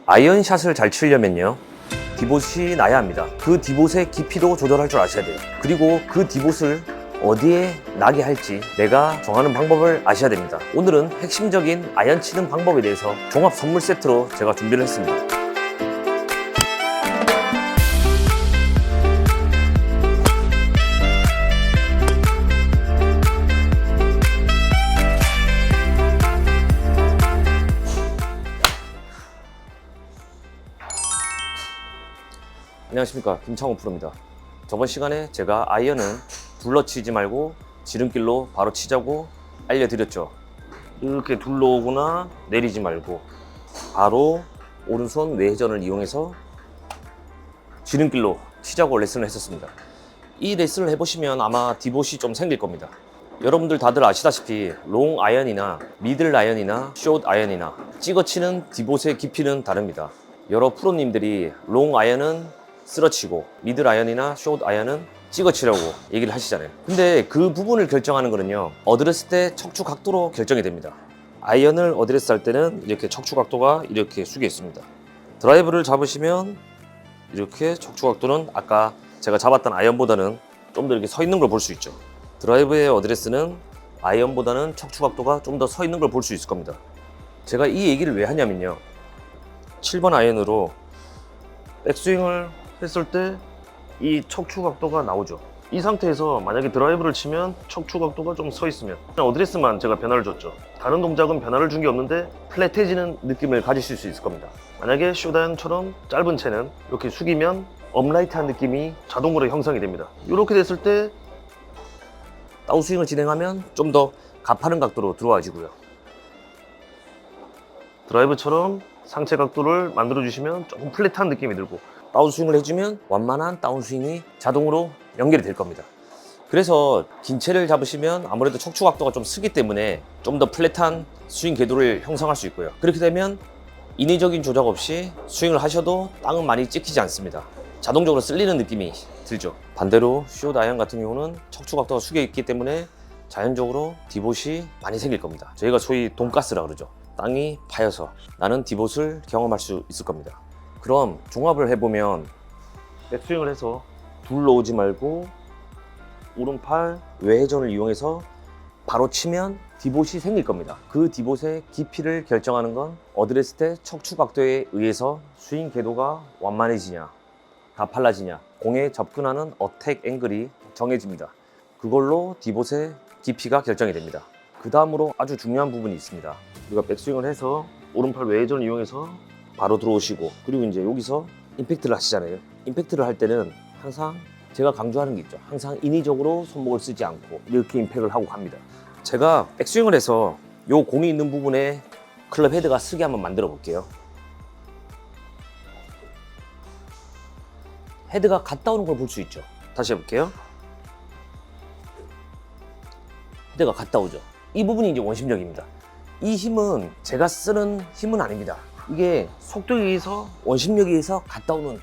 아이언샷을 잘 치려면요, 디봇이 나야 합니다. 그 디봇의 깊이도 조절할 줄 아셔야 돼요. 그리고 그 디봇을 어디에 나게 할지 내가 정하는 방법을 아셔야 됩니다. 오늘은 핵심적인 아이언 치는 방법에 대해서 종합 선물 세트로 제가 준비를 했습니다. 안녕하십니까, 김창호 프로입니다. 저번 시간에 제가 아이언은 둘러치지 말고 지름길로 바로 치자고 알려드렸죠. 이렇게 둘러오거나 내리지 말고 바로 오른손 외회전을 이용해서 지름길로 치자고 레슨을 했었습니다. 이 레슨을 해보시면 아마 디봇이 좀 생길 겁니다. 여러분들 다들 아시다시피 롱 아이언이나 미들 아이언이나 숏 아이언이나 찍어치는 디봇의 깊이는 다릅니다. 여러 프로님들이 롱 아이언은 쓸어치고 미들 아이언이나 숏 아이언은 찍어치려고 얘기를 하시잖아요. 근데 그 부분을 결정하는 거는요, 어드레스 때 척추 각도로 결정이 됩니다. 아이언을 어드레스 할 때는 이렇게 척추 각도가 이렇게 숙여 있습니다. 드라이브를 잡으시면 이렇게 척추 각도는 아까 제가 잡았던 아이언보다는 좀 더 이렇게 서 있는 걸 볼 수 있죠. 드라이브의 어드레스는 아이언보다는 척추 각도가 좀 더 서 있는 걸 볼 수 있을 겁니다. 제가 이 얘기를 왜 하냐면요, 7번 아이언으로 백스윙을 했을 때 이 척추 각도가 나오죠. 이 상태에서 만약에 드라이브를 치면 척추 각도가 좀 서 있으면 어드레스만 제가 변화를 줬죠. 다른 동작은 변화를 준 게 없는데 플랫해지는 느낌을 가지실 수 있을 겁니다. 만약에 숏아이언처럼 짧은 채는 이렇게 숙이면 업라이트한 느낌이 자동으로 형성이 됩니다. 이렇게 됐을 때 다운스윙을 진행하면 좀 더 가파른 각도로 들어와지고요. 드라이브처럼 상체 각도를 만들어 주시면 조금 플랫한 느낌이 들고, 다운스윙을 해주면 완만한 다운스윙이 자동으로 연결이 될 겁니다. 그래서 긴 채를 잡으시면 아무래도 척추 각도가 좀 쓰기 때문에 좀 더 플랫한 스윙 궤도를 형성할 수 있고요. 그렇게 되면 인위적인 조작 없이 스윙을 하셔도 땅은 많이 찍히지 않습니다. 자동적으로 쓸리는 느낌이 들죠. 반대로 숏 아이언 같은 경우는 척추 각도가 숙여 있기 때문에 자연적으로 디봇이 많이 생길 겁니다. 저희가 소위 돈가스라 그러죠. 땅이 파여서 나는 디봇을 경험할 수 있을 겁니다. 그럼 종합을 해보면 백스윙을 해서 둘러오지 말고 오른팔 외회전을 이용해서 바로 치면 디봇이 생길 겁니다. 그 디봇의 깊이를 결정하는 건 어드레스 때 척추 각도에 의해서 스윙 궤도가 완만해지냐 가팔라지냐, 공에 접근하는 어택 앵글이 정해집니다. 그걸로 디봇의 깊이가 결정이 됩니다. 그 다음으로 아주 중요한 부분이 있습니다. 우리가 백스윙을 해서 오른팔 외회전을 이용해서 바로 들어오시고, 그리고 이제 여기서 임팩트를 하시잖아요. 임팩트를 할 때는 항상 제가 강조하는 게 있죠. 항상 인위적으로 손목을 쓰지 않고 이렇게 임팩을 하고 갑니다. 제가 백스윙을 해서 요 공이 있는 부분에 클럽 헤드가 쓰게 한번 만들어 볼게요. 헤드가 갔다 오는 걸 볼 수 있죠. 다시 해볼게요. 헤드가 갔다 오죠. 이 부분이 이제 원심력입니다. 이 힘은 제가 쓰는 힘은 아닙니다. 이게 속도에 의해서 원심력에 의해서 갔다 오는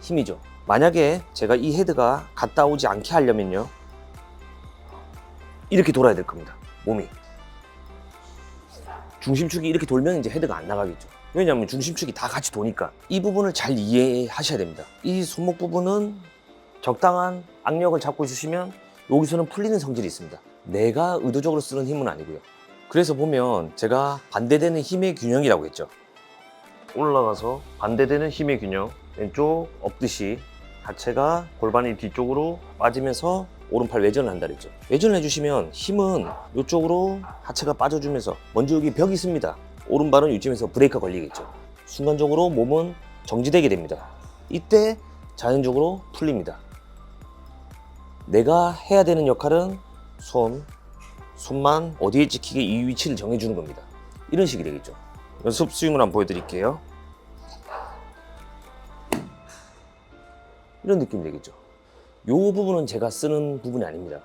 힘이죠. 만약에 제가 이 헤드가 갔다 오지 않게 하려면요, 이렇게 돌아야 될 겁니다. 몸이 중심축이 이렇게 돌면 이제 헤드가 안 나가겠죠. 왜냐하면 중심축이 다 같이 도니까. 이 부분을 잘 이해하셔야 됩니다. 이 손목 부분은 적당한 악력을 잡고 있으시면 여기서는 풀리는 성질이 있습니다. 내가 의도적으로 쓰는 힘은 아니고요. 그래서 보면 제가 반대되는 힘의 균형이라고 했죠. 올라가서 반대되는 힘의 균형, 왼쪽 엎듯이 하체가 골반이 뒤쪽으로 빠지면서 오른팔 외전을 한다 그랬죠. 외전을 해주시면 힘은 이쪽으로 하체가 빠져주면서, 먼저 여기 벽이 있습니다. 오른발은 이쯤에서 브레이크가 걸리겠죠. 순간적으로 몸은 정지되게 됩니다. 이때 자연적으로 풀립니다. 내가 해야 되는 역할은 손만 어디에 찍히게 이 위치를 정해주는 겁니다. 이런 식이 되겠죠. 연습 스윙을 한번 보여드릴게요. 이런 느낌이 되겠죠. 이 부분은 제가 쓰는 부분이 아닙니다.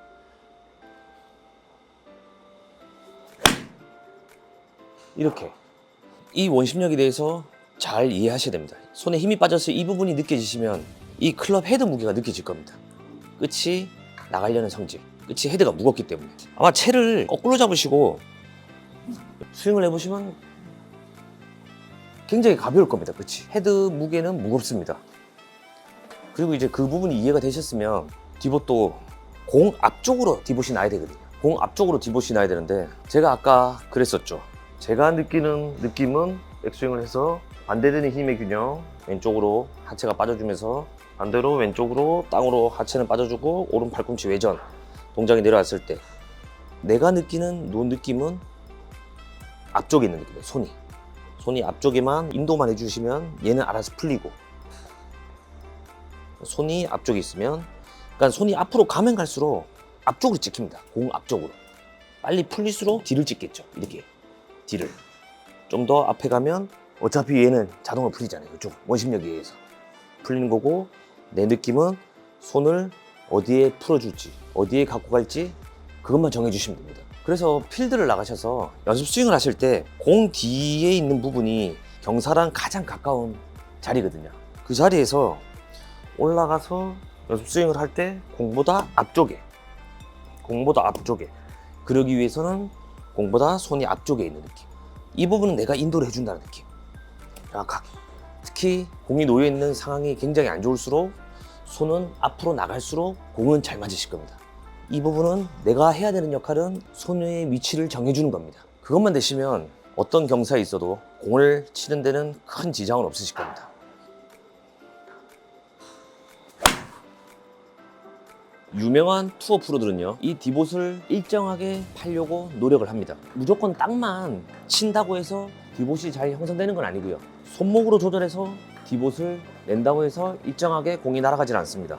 이렇게 이 원심력에 대해서 잘 이해하셔야 됩니다. 손에 힘이 빠져서 이 부분이 느껴지시면 이 클럽 헤드 무게가 느껴질 겁니다. 끝이 나가려는 성질, 끝이 헤드가 무겁기 때문에. 아마 채를 거꾸로 잡으시고 스윙을 해보시면 굉장히 가벼울 겁니다. 그치? 헤드 무게는 무겁습니다. 그리고 이제 그 부분이 이해가 되셨으면 디봇도 공 앞쪽으로 디봇이 나야 되거든요. 공 앞쪽으로 디봇이 나야 되는데 제가 아까 그랬었죠. 제가 느끼는 느낌은 백스윙을 해서 반대되는 힘의 균형, 왼쪽으로 하체가 빠져주면서 반대로 왼쪽으로 땅으로 하체는 빠져주고 오른 팔꿈치 외전 동작이 내려왔을 때 내가 느끼는 느낌은 앞쪽에 있는 느낌이에요. 손이 앞쪽에만 인도만 해주시면 얘는 알아서 풀리고, 손이 앞쪽에 있으면, 그러니까 손이 앞으로 가면 갈수록 앞쪽으로 찍힙니다. 공 앞쪽으로. 빨리 풀릴수록 뒤를 찍겠죠. 이렇게 뒤를. 좀 더 앞에 가면 어차피 얘는 자동으로 풀리잖아요. 이쪽 원심력에 의해서 풀리는 거고, 내 느낌은 손을 어디에 풀어줄지, 어디에 갖고 갈지 그것만 정해주시면 됩니다. 그래서 필드를 나가셔서 연습 스윙을 하실 때 공 뒤에 있는 부분이 경사랑 가장 가까운 자리거든요. 그 자리에서 올라가서 연습 스윙을 할 때 공보다 앞쪽에, 그러기 위해서는 공보다 손이 앞쪽에 있는 느낌. 이 부분은 내가 인도를 해준다는 느낌. 정확하게. 특히 공이 놓여 있는 상황이 굉장히 안 좋을수록 손은 앞으로 나갈수록 공은 잘 맞으실 겁니다. 이 부분은 내가 해야 되는 역할은 손의 위치를 정해주는 겁니다. 그것만 되시면 어떤 경사에 있어도 공을 치는 데는 큰 지장은 없으실 겁니다. 유명한 투어 프로들은요, 이 디봇을 일정하게 파려고 노력을 합니다. 무조건 땅만 친다고 해서 디봇이 잘 형성되는 건 아니고요. 손목으로 조절해서 디봇을 낸다고 해서 일정하게 공이 날아가질 않습니다.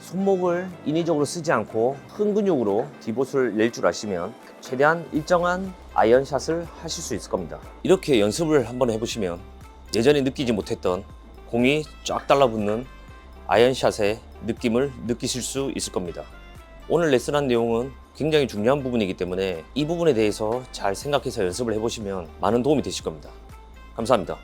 손목을 인위적으로 쓰지 않고 흥근육으로 디봇을 낼 줄 아시면 최대한 일정한 아이언샷을 하실 수 있을 겁니다. 이렇게 연습을 한번 해보시면 예전에 느끼지 못했던 공이 쫙 달라붙는 아이언샷의 느낌을 느끼실 수 있을 겁니다. 오늘 레슨한 내용은 굉장히 중요한 부분이기 때문에 이 부분에 대해서 잘 생각해서 연습을 해보시면 많은 도움이 되실 겁니다. 감사합니다.